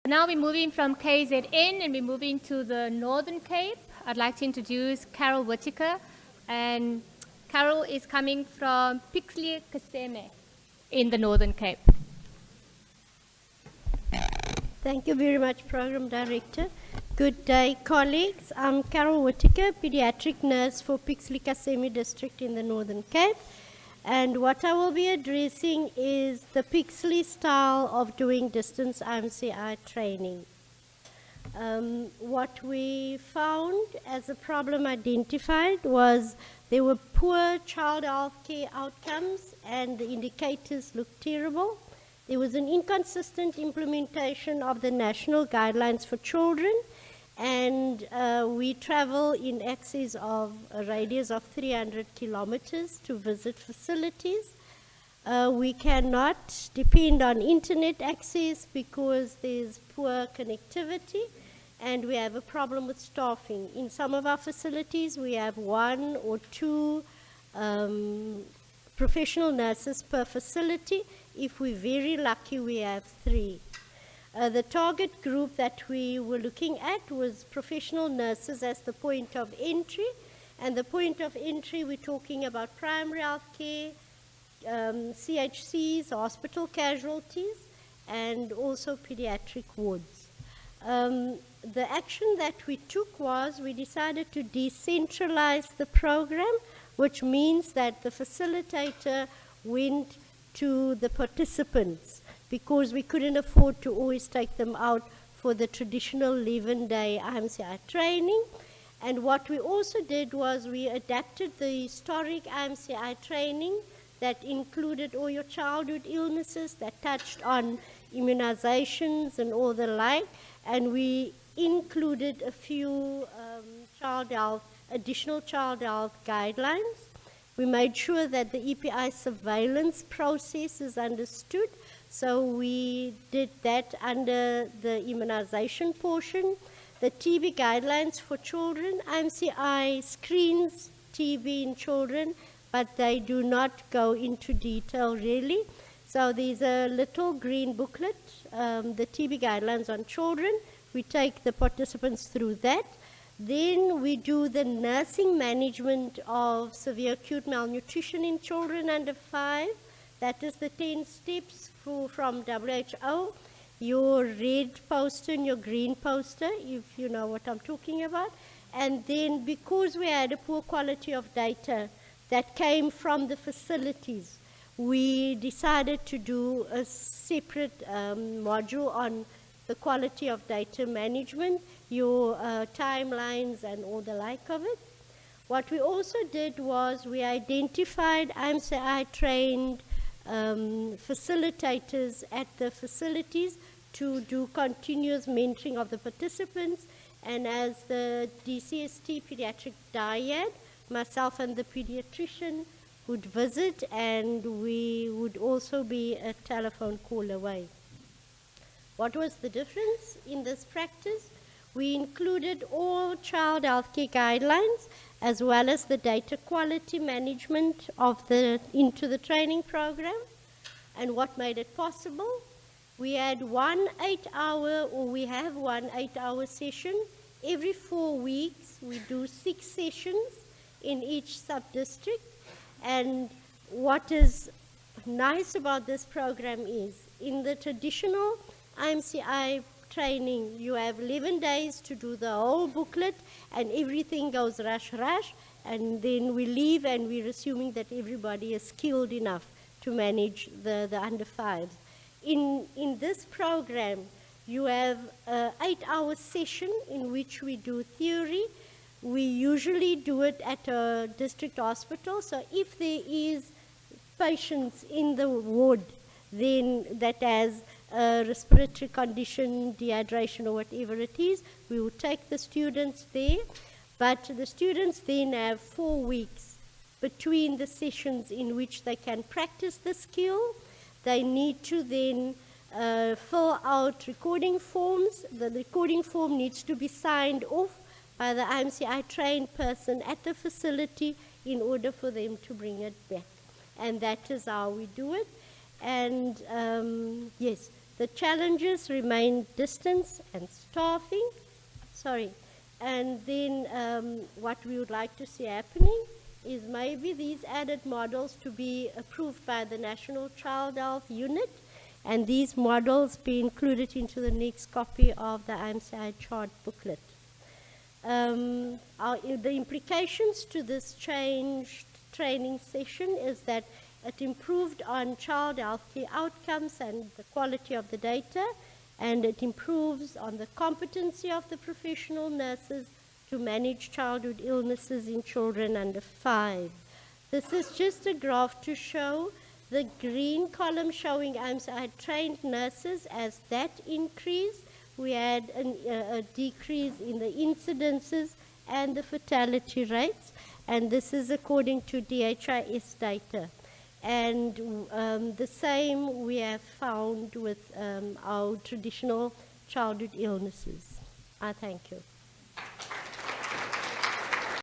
Now we're moving from KZN and we're moving to the Northern Cape. I'd like to introduce Carol Whittaker. And Carol is coming from Pixley, Seme in the Northern Cape. Thank you very much, Program Director. Good day, colleagues. I'm Carol Whittaker, pediatric nurse for Pixley, Seme District in the Northern Cape. And what I will be addressing is the Pixley style of doing distance IMCI training. What we found as a problem identified was there were poor child health care outcomes and the indicators looked terrible. There was an inconsistent implementation of the national guidelines for children, and we travel in excess of a radius of 300 kilometers to visit facilities. We cannot depend on internet access because there's poor connectivity, and we have a problem with staffing. In some of our facilities, we have 1 or 2 professional nurses per facility. If we're very lucky, we have 3. The target group that we were looking at was professional nurses as the point of entry. And the point of entry, we're talking about primary health care, CHCs, hospital casualties, and also pediatric wards. The action that we took was we decided to decentralize the program, which means that the facilitator went to the participants because we couldn't afford to always take them out for the traditional 11-day IMCI training. And what we also did was we adapted the historic IMCI training that included all your childhood illnesses, that touched on immunizations and all the like, and we included a few additional child health guidelines. We made sure that the EPI surveillance process is understood, so we did that under the immunization portion. The TB guidelines for children, IMCI screens TB in children, but they do not go into detail really. So there's a little green booklet, the TB guidelines on children. We take the participants through that. Then we do the nursing management of severe acute malnutrition in children under 5. That is the 10 steps from WHO. Your red poster and your green poster, if you know what I'm talking about. And then because we had a poor quality of data that came from the facilities, we decided to do a separate module on the quality of data management, your timelines and all the like of it. What we also did was we identified IMCI trained facilitators at the facilities to do continuous mentoring of the participants, and as the DCST pediatric dyad, myself and the pediatrician would visit, and we would also be a telephone call away. What was the difference in this practice? We included all child health care guidelines as well as the data quality management into the training program. And what made it possible? We had one 8-hour session. Every 4 weeks, we do 6 sessions in each sub-district. And what is nice about this program is, in the traditional IMCI training, you have 11 days to do the whole booklet, and everything goes rush, and then we leave, and we're assuming that everybody is skilled enough to manage the under 5s. In this program, you have an 8-hour session in which we do theory. We usually do it at a district hospital, so if there is patients in the ward then that has a respiratory condition, dehydration or whatever it is, we will take the students there. But the students then have 4 weeks between the sessions in which they can practice the skill. They need to then fill out recording forms. The recording form needs to be signed off by the IMCI trained person at the facility in order for them to bring it back. And that is how we do it. And yes, The challenges remain distance and staffing. Sorry. And then what we would like to see happening is maybe these added models to be approved by the National Child Health Unit, and these models be included into the next copy of the IMCI chart booklet. The implications to this changed training session is that it improved on child healthcare outcomes and the quality of the data, and it improves on the competency of the professional nurses to manage childhood illnesses in children under 5. This is just a graph to show the green column showing IMCI trained nurses. As that increased, we had a decrease in the incidences and the fatality rates, and this is according to DHIS data. And the same we have found with our traditional childhood illnesses. I thank you.